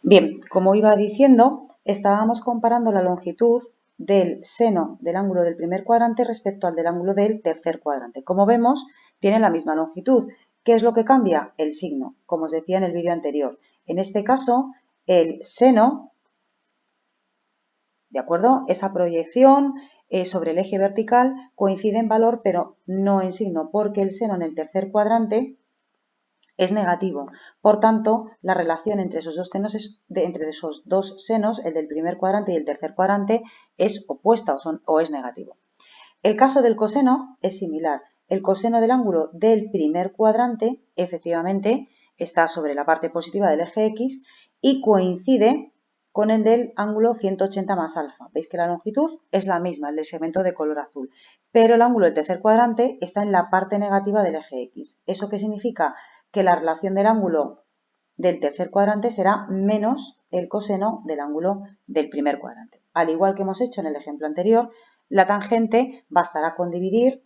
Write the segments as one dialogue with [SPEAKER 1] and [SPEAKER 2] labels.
[SPEAKER 1] Bien, como iba diciendo, estábamos comparando la longitud del seno del ángulo del primer cuadrante respecto al del ángulo del tercer cuadrante. Como vemos, tienen la misma longitud. ¿Qué es lo que cambia? El signo, como os decía en el vídeo anterior. En este caso, el seno, ¿de acuerdo? Esa proyección sobre el eje vertical coincide en valor, pero no en signo, porque el seno en el tercer cuadrante es negativo. Por tanto, la relación entre esos dos senos, el del primer cuadrante y el tercer cuadrante, es opuesta o es negativo. El caso del coseno es similar. El coseno del ángulo del primer cuadrante, efectivamente, está sobre la parte positiva del eje X y coincide con el del ángulo 180 más alfa. Veis que la longitud es la misma, el del segmento de color azul, pero el ángulo del tercer cuadrante está en la parte negativa del eje X. ¿Eso qué significa? Que la relación del ángulo del tercer cuadrante será menos el coseno del ángulo del primer cuadrante. Al igual que hemos hecho en el ejemplo anterior, la tangente bastará con dividir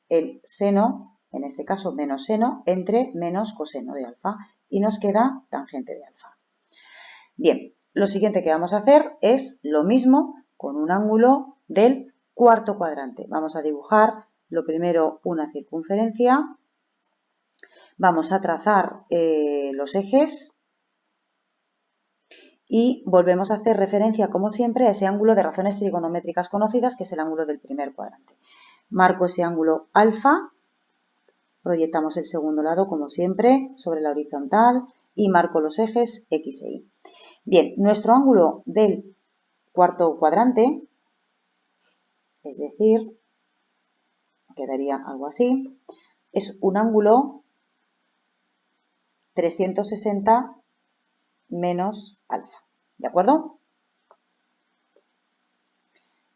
[SPEAKER 1] el seno, en este caso menos seno, entre menos coseno de alfa y nos queda tangente de alfa. Bien, lo siguiente que vamos a hacer es lo mismo con un ángulo del cuarto cuadrante. Vamos a dibujar lo primero una circunferencia. Vamos a trazar los ejes y volvemos a hacer referencia, como siempre, a ese ángulo de razones trigonométricas conocidas, que es el ángulo del primer cuadrante. Marco ese ángulo alfa, proyectamos el segundo lado, como siempre, sobre la horizontal y marco los ejes X e Y. Bien, nuestro ángulo del cuarto cuadrante, es decir, quedaría algo así, es un ángulo 360 menos alfa, ¿de acuerdo?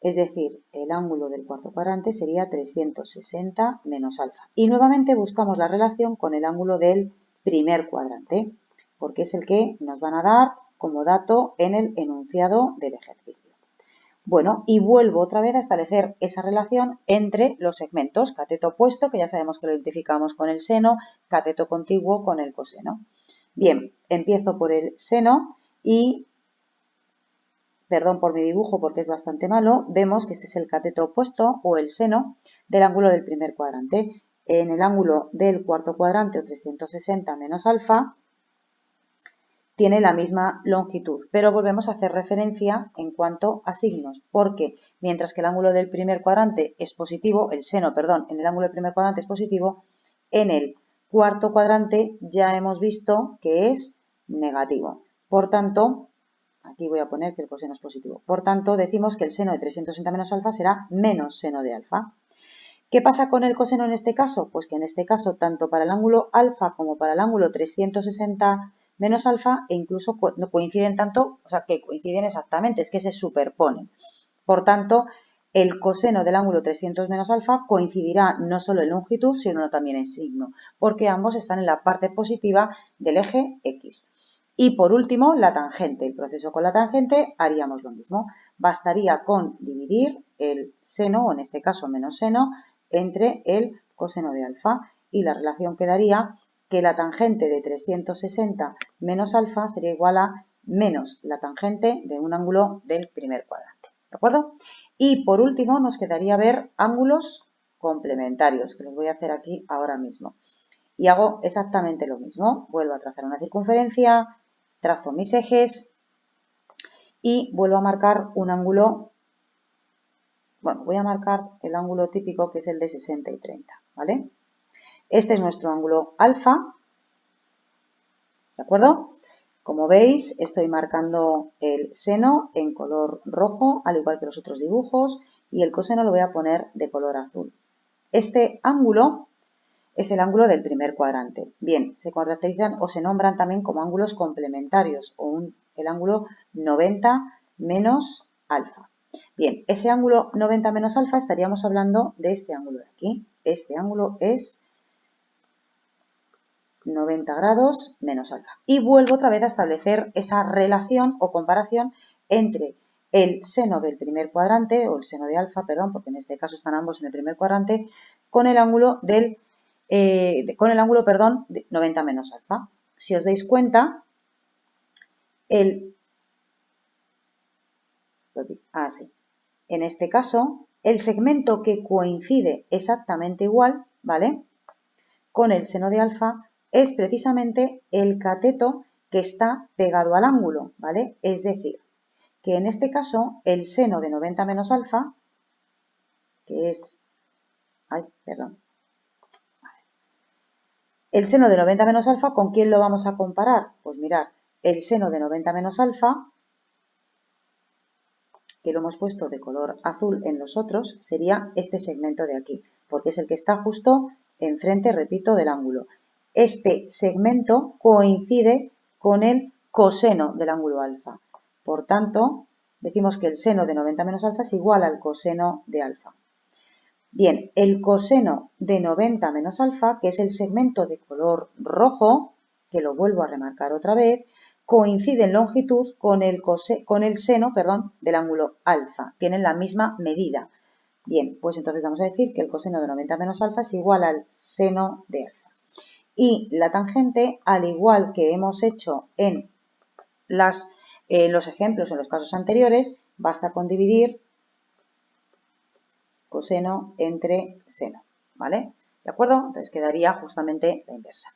[SPEAKER 1] Es decir, el ángulo del cuarto cuadrante sería 360 menos alfa. Y nuevamente buscamos la relación con el ángulo del primer cuadrante, porque es el que nos van a dar como dato en el enunciado del ejercicio. Bueno, y vuelvo otra vez a establecer esa relación entre los segmentos, cateto opuesto, que ya sabemos que lo identificamos con el seno, cateto contiguo con el coseno. Bien, empiezo por el seno y, perdón por mi dibujo porque es bastante malo, vemos que este es el cateto opuesto o el seno del ángulo del primer cuadrante. En el ángulo del cuarto cuadrante o 360 menos alfa tiene la misma longitud, pero volvemos a hacer referencia en cuanto a signos, porque mientras que el ángulo del primer cuadrante es positivo, el seno, perdón, en el ángulo del primer cuadrante es positivo, en el cuarto cuadrante ya hemos visto que es negativo. Por tanto, aquí voy a poner que el coseno es positivo. Por tanto, decimos que el seno de 360 menos alfa será menos seno de alfa. ¿Qué pasa con el coseno en este caso? Pues que en este caso, tanto para el ángulo alfa como para el ángulo 360 menos alfa, e incluso no coinciden tanto, o sea, que coinciden exactamente, es que se superponen. Por tanto, el coseno del ángulo 300 menos alfa coincidirá no solo en longitud, sino también en signo, porque ambos están en la parte positiva del eje X. Y por último, la tangente. El proceso con la tangente haríamos lo mismo. Bastaría con dividir el seno, o en este caso menos seno, entre el coseno de alfa y la relación quedaría que la tangente de 360 menos alfa sería igual a menos la tangente de un ángulo del primer cuadrante. ¿De acuerdo? Y por último nos quedaría ver ángulos complementarios, que los voy a hacer aquí ahora mismo. Y hago exactamente lo mismo. Vuelvo a trazar una circunferencia, trazo mis ejes y vuelvo a marcar un ángulo. Bueno, voy a marcar el ángulo típico, que es el de 60 y 30, ¿vale? Este es nuestro ángulo alfa, ¿de acuerdo? Como veis, estoy marcando el seno en color rojo, al igual que los otros dibujos, y el coseno lo voy a poner de color azul. Este ángulo es el ángulo del primer cuadrante. Bien, se caracterizan o se nombran también como ángulos complementarios, o el ángulo 90 menos alfa. Bien, ese ángulo 90 menos alfa estaríamos hablando de este ángulo de aquí. Este ángulo es 90 grados menos alfa. Y vuelvo otra vez a establecer esa relación o comparación entre el seno del primer cuadrante, o el seno de alfa, perdón, porque en este caso están ambos en el primer cuadrante, con el ángulo de 90 menos alfa. Si os dais cuenta, sí. En este caso, el segmento que coincide exactamente igual, ¿vale?, con el seno de alfa es precisamente el cateto que está pegado al ángulo, ¿vale? Es decir, que en este caso el seno de 90 menos alfa, que es... El seno de 90 menos alfa, ¿con quién lo vamos a comparar? Pues mirad, el seno de 90 menos alfa, que lo hemos puesto de color azul en los otros, sería este segmento de aquí, porque es el que está justo enfrente, repito, del ángulo. Este segmento coincide con el coseno del ángulo alfa. Por tanto, decimos que el seno de 90 menos alfa es igual al coseno de alfa. Bien, el coseno de 90 menos alfa, que es el segmento de color rojo, que lo vuelvo a remarcar otra vez, coincide en longitud con el seno del ángulo alfa. Tienen la misma medida. Bien, pues entonces vamos a decir que el coseno de 90 menos alfa es igual al seno de alfa. Y la tangente, al igual que hemos hecho en los ejemplos, en los casos anteriores, basta con dividir coseno entre seno, ¿vale? ¿De acuerdo? Entonces quedaría justamente la inversa.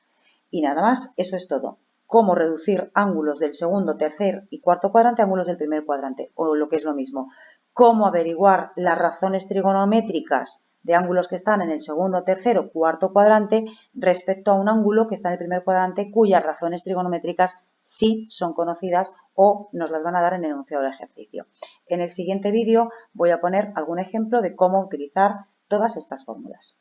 [SPEAKER 1] Y nada más, eso es todo. Cómo reducir ángulos del segundo, tercer y cuarto cuadrante a ángulos del primer cuadrante, o lo que es lo mismo. Cómo averiguar las razones trigonométricas de ángulos que están en el segundo, tercero, cuarto cuadrante respecto a un ángulo que está en el primer cuadrante cuyas razones trigonométricas sí son conocidas o nos las van a dar en el enunciado del ejercicio. En el siguiente vídeo voy a poner algún ejemplo de cómo utilizar todas estas fórmulas.